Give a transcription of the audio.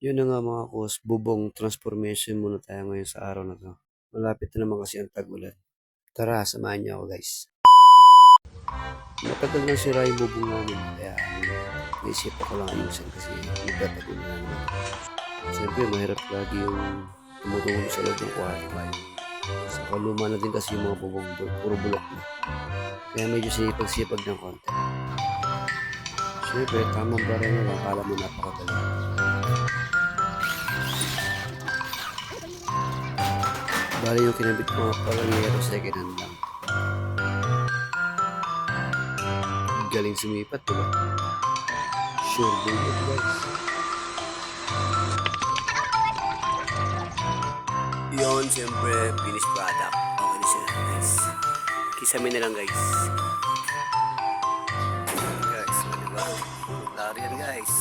Yun na nga mga kus, bubong transformation muna tayo ngayon sa araw na 'to. Malapit na naman kasi ang tag-ulan. Tara, samahan niyo ako guys. Matagal nang sira yung bubong namin kaya naisipan ko lang ayusin kasi magtatagulan na naman. Siyempre mahirap lagi yung tumutulong sa loob ng kwarto. Saka luma na din kasi yung mga bubong, puro bulok na. Kaya medyo sipag-sipag ng konti. Siyempre, tamang bara na lang, akala mo napakadali. Bali yung kinabit ko nga pala ni Hero second hand lang. Galing sumipat, diba? Sure din yun, guys. Yun, siyempre, finished product. Okay na siya, guys. Kisame na lang, guys. Guys, diba? Lari yan, guys.